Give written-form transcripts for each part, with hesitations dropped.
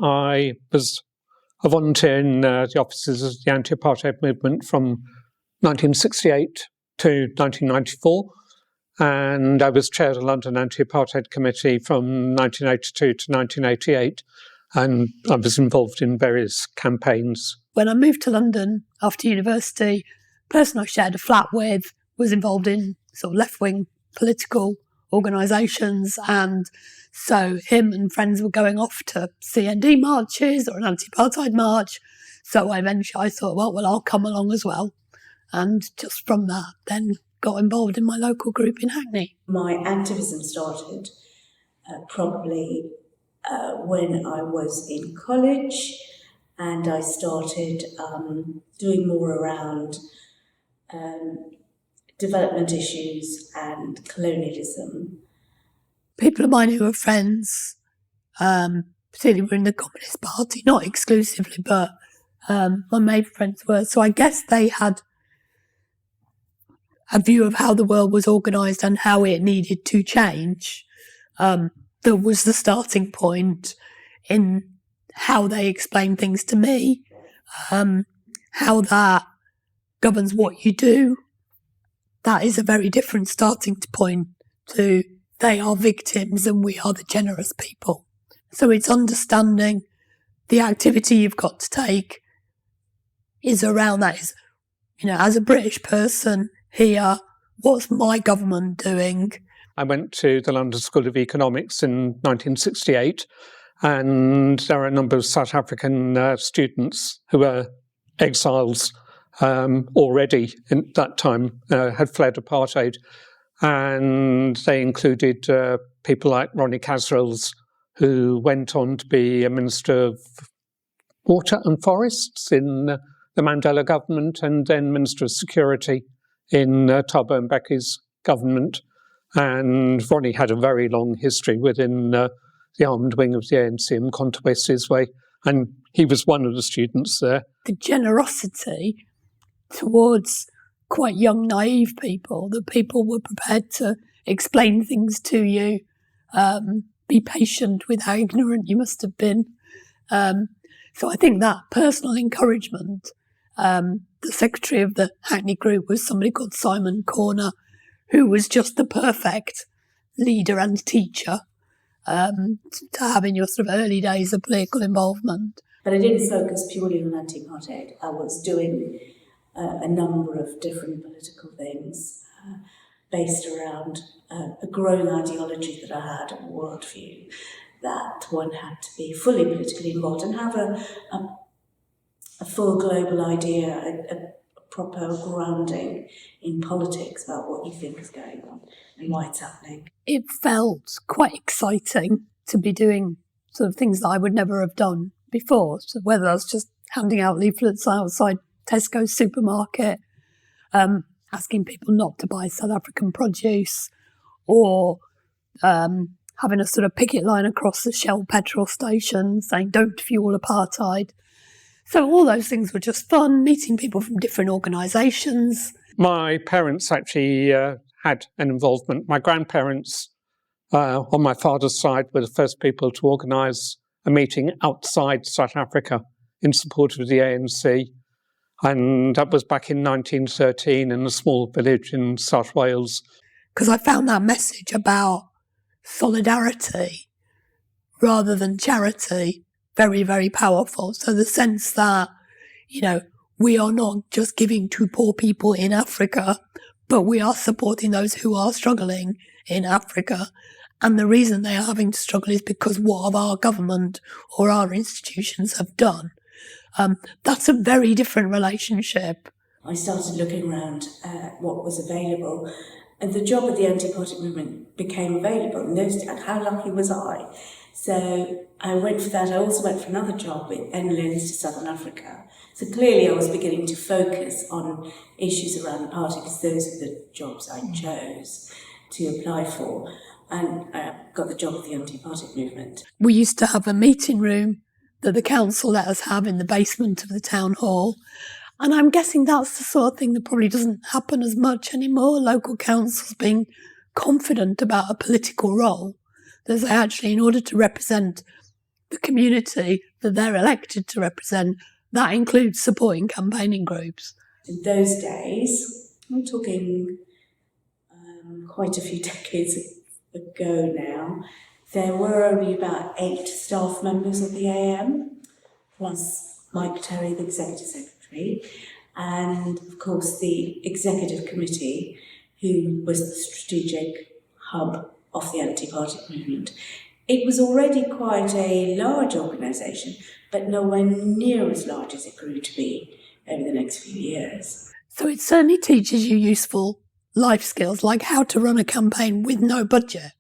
I was a volunteer in the offices of the Anti-Apartheid Movement from 1968 to 1994, and I was chair of the London Anti-Apartheid Committee from 1982 to 1988, and I was involved in various campaigns. When I moved to London after university, the person I shared a flat with was involved in sort of left-wing political organisations, and so him and friends were going off to CND marches or an anti-apartheid march. So I thought, well, I'll come along as well. And just from that, then got involved in my local group in Hackney. My activism started probably when I was in college, and I started doing more around development issues and colonialism. People of mine who are friends, particularly were in the Communist Party, not exclusively, but my main friends were. So I guess they had a view of how the world was organised and how it needed to change. That was the starting point in how they explained things to me, how that governs what you do. That is a very different starting point to they are victims and we are the generous people. So it's understanding the activity you've got to take is around that. Is, as a British person here, what's my government doing? I went to the London School of Economics in 1968, and there are a number of South African students who were exiles already at that time, had fled apartheid, and they included people like Ronnie Casrils, who went on to be a Minister of Water and Forests in the Mandela government, and then Minister of Security in Thabo Mbeki's government. And Ronnie had a very long history within the armed wing of the ANC in Mkhonto Sizwe, and he was one of the students there. The generosity towards quite young, naive people, that people were prepared to explain things to you, be patient with how ignorant you must have been. So I think that personal encouragement, the secretary of the Hackney group was somebody called Simon Corner, who was just the perfect leader and teacher to have in your sort of early days of political involvement. But I didn't focus purely on anti-apartheid. I was doing a number of different political things based around a growing ideology that I had, a worldview, that one had to be fully politically involved and have a full global idea, a proper grounding in politics about what you think is going on and why it's happening. It felt quite exciting to be doing sort of things that I would never have done before. So whether that's just handing out leaflets outside Tesco's supermarket, asking people not to buy South African produce, or having a sort of picket line across the Shell petrol station saying don't fuel apartheid. So all those things were just fun, meeting people from different organisations. My parents actually had an involvement. My grandparents on my father's side were the first people to organise a meeting outside South Africa in support of the ANC. And that was back in 1913 in a small village in South Wales. Because I found that message about solidarity rather than charity very, very powerful. So the sense that, we are not just giving to poor people in Africa, but we are supporting those who are struggling in Africa. And the reason they are having to struggle is because what our government or our institutions have done. That's a very different relationship. I started looking around at what was available, and the job of the anti-apartheid movement became available. In those days, how lucky was I? So I went for that. I also went for another job in Enlins to Southern Africa. So clearly I was beginning to focus on issues around apartheid because those are the jobs I chose to apply for. And I got the job of the anti-apartheid movement. We used to have a meeting room that the council let us have in the basement of the town hall. And I'm guessing that's the sort of thing that probably doesn't happen as much anymore. Local councils being confident about a political role. That they actually, in order to represent the community that they're elected to represent. That includes supporting campaigning groups. In those days, I'm talking quite a few decades ago now, there were only about 8 staff members of the AAM, plus Mike Terry, the Executive Secretary, and of course the Executive Committee, who was the strategic hub of the Anti-Apartheid Movement. It was already quite a large organisation, but nowhere near as large as it grew to be over the next few years. So it certainly teaches you useful life skills, like how to run a campaign with no budget.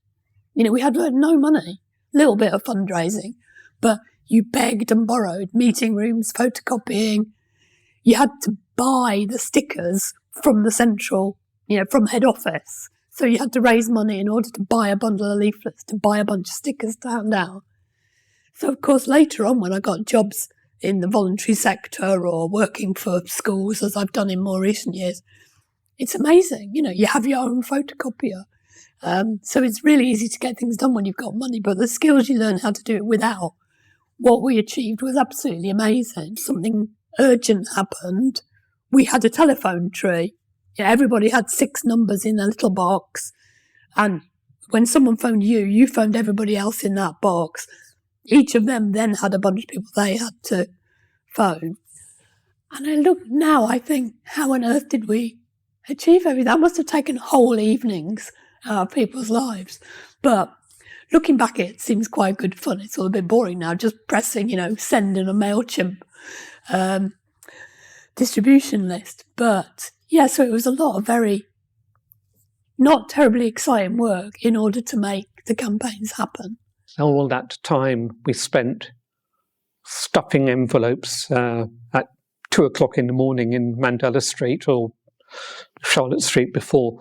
You know, we had no money, little bit of fundraising, but you begged and borrowed meeting rooms, photocopying. You had to buy the stickers from the central, from head office. So you had to raise money in order to buy a bundle of leaflets, to buy a bunch of stickers to hand out. So, of course, later on, when I got jobs in the voluntary sector or working for schools, as I've done in more recent years, it's amazing. You have your own photocopier. So it's really easy to get things done when you've got money, but the skills you learn how to do it without, what we achieved was absolutely amazing. Something urgent happened. We had a telephone tree. Everybody had 6 numbers in a little box. And when someone phoned you, you phoned everybody else in that box. Each of them then had a bunch of people they had to phone. And I look now, I think, how on earth did we achieve everything? That must have taken whole evenings out of people's lives. But looking back, it seems quite good fun. It's all a bit boring now, just pressing, send in a MailChimp distribution list. But yeah, so it was a lot of very not terribly exciting work in order to make the campaigns happen. All that time we spent stuffing envelopes at 2 o'clock in the morning in Mandela Street or Charlotte Street before.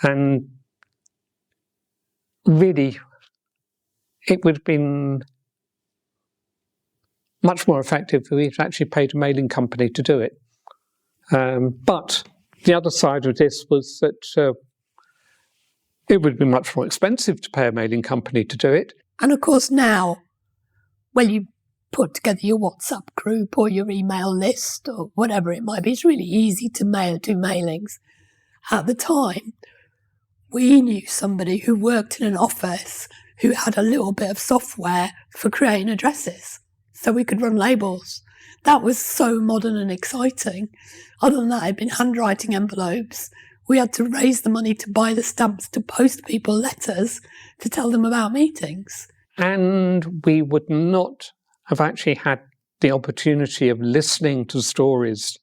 And really, it would have been much more effective if we'd actually paid a mailing company to do it. But the other side of this was that it would be much more expensive to pay a mailing company to do it. And of course now, you put together your WhatsApp group or your email list or whatever it might be, it's really easy to do mailings. At the time, we knew somebody who worked in an office who had a little bit of software for creating addresses, so we could run labels. That was so modern and exciting. Other than that, I'd been handwriting envelopes. We had to raise the money to buy the stamps to post people letters to tell them about meetings. And we would not have actually had the opportunity of listening to stories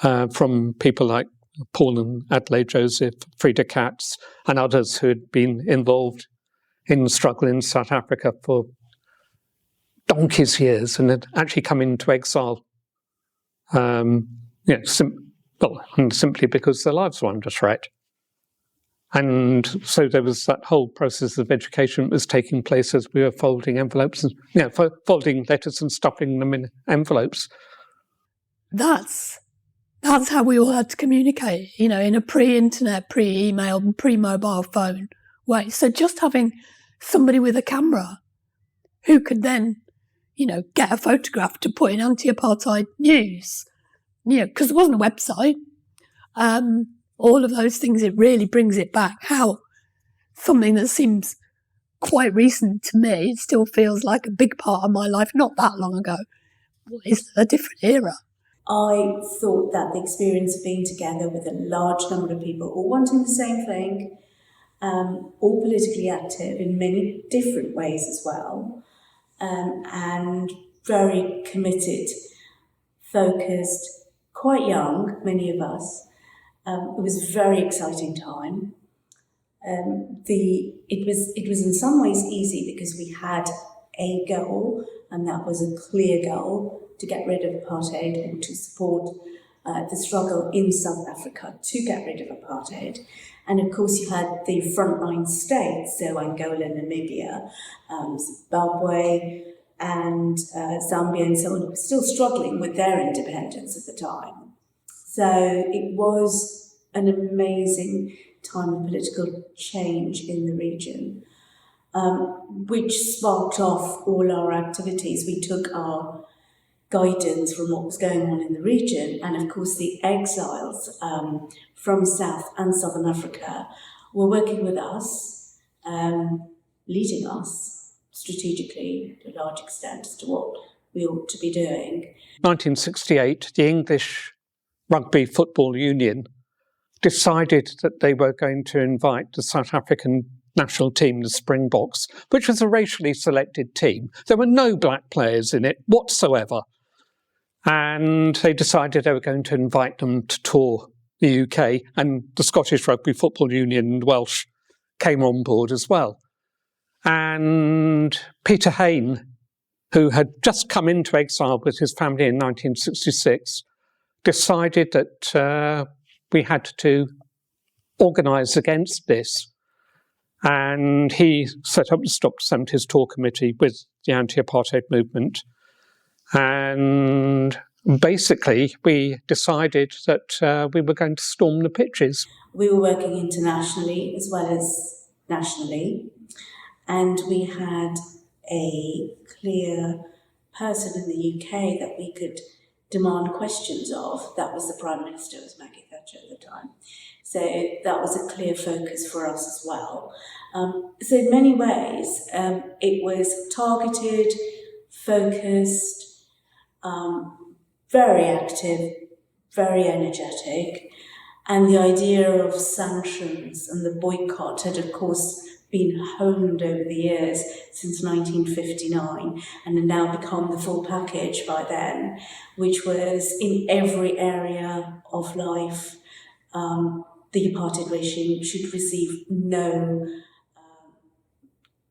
from people like Paul and Adelaide Joseph, Frida Katz, and others who had been involved in the struggle in South Africa for donkey's years and had actually come into exile, simply because their lives were under threat. And so there was that whole process of education that was taking place as we were folding envelopes and folding letters and stuffing them in envelopes. That's how we all had to communicate, in a pre-internet, pre-email, pre-mobile phone way. So just having somebody with a camera who could then, get a photograph to put in anti-apartheid news, because there wasn't a website. All of those things, it really brings it back. How something that seems quite recent to me, it still feels like a big part of my life, not that long ago, is a different era. I thought that the experience of being together with a large number of people all wanting the same thing, all politically active in many different ways as well, and very committed, focused, quite young, many of us. It was a very exciting time. It was in some ways easy because we had a goal, and that was a clear goal, to get rid of apartheid and to support the struggle in South Africa to get rid of apartheid. And of course you had the frontline states, so Angola, Namibia, Zimbabwe and Zambia and so on, who were still struggling with their independence at the time. So it was an amazing time of political change in the region. which sparked off all our activities. We took our guidance from what was going on in the region, and of course the exiles from South and Southern Africa were working with us, leading us strategically to a large extent as to what we ought to be doing. 1968, the English Rugby Football Union decided that they were going to invite the South African national team, the Springboks, which was a racially selected team. There were no black players in it whatsoever. And they decided they were going to invite them to tour the UK, and the Scottish Rugby Football Union and Welsh came on board as well. And Peter Hain, who had just come into exile with his family in 1966, decided that we had to organise against this. And he set up the Stop the 70s Tour Committee with the Anti-Apartheid Movement. And basically, we decided that we were going to storm the pitches. We were working internationally as well as nationally. And we had a clear person in the UK that we could demand questions of. That was the Prime Minister, it was Maggie Thatcher at the time. So that was a clear focus for us as well. So in many ways, it was targeted, focused, very active, very energetic. And the idea of sanctions and the boycott had, of course, been honed over the years since 1959 and had now become the full package by then, which was in every area of life. The apartheid regime should receive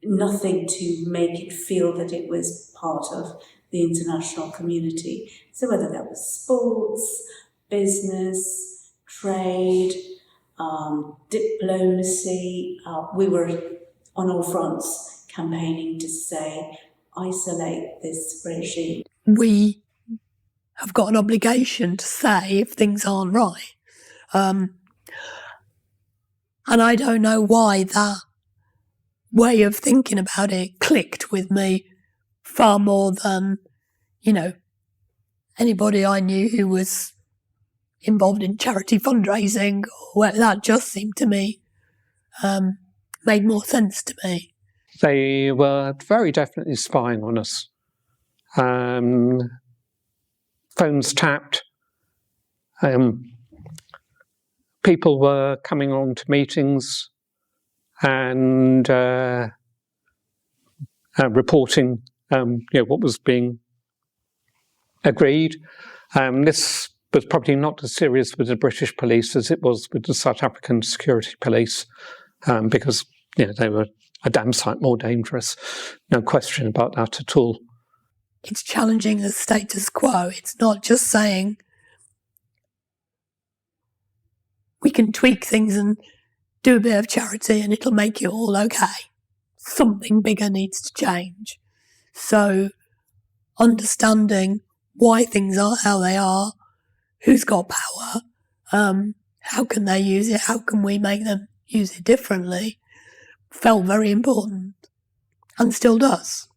nothing to make it feel that it was part of the international community. So whether that was sports, business, trade, diplomacy, we were on all fronts campaigning to say, isolate this regime. We have got an obligation to say if things aren't right. And I don't know why that way of thinking about it clicked with me far more than, anybody I knew who was involved in charity fundraising, or that just seemed to me, made more sense to me. They were very definitely spying on us. Phones tapped. People were coming on to meetings and reporting what was being agreed. This was probably not as serious with the British police as it was with the South African security police, because they were a damn sight more dangerous. No question about that at all. It's challenging the status quo. It's not just saying we can tweak things and do a bit of charity and it'll make it all okay. Something bigger needs to change. So understanding why things are how they are, who's got power, how can they use it, how can we make them use it differently, felt very important and still does.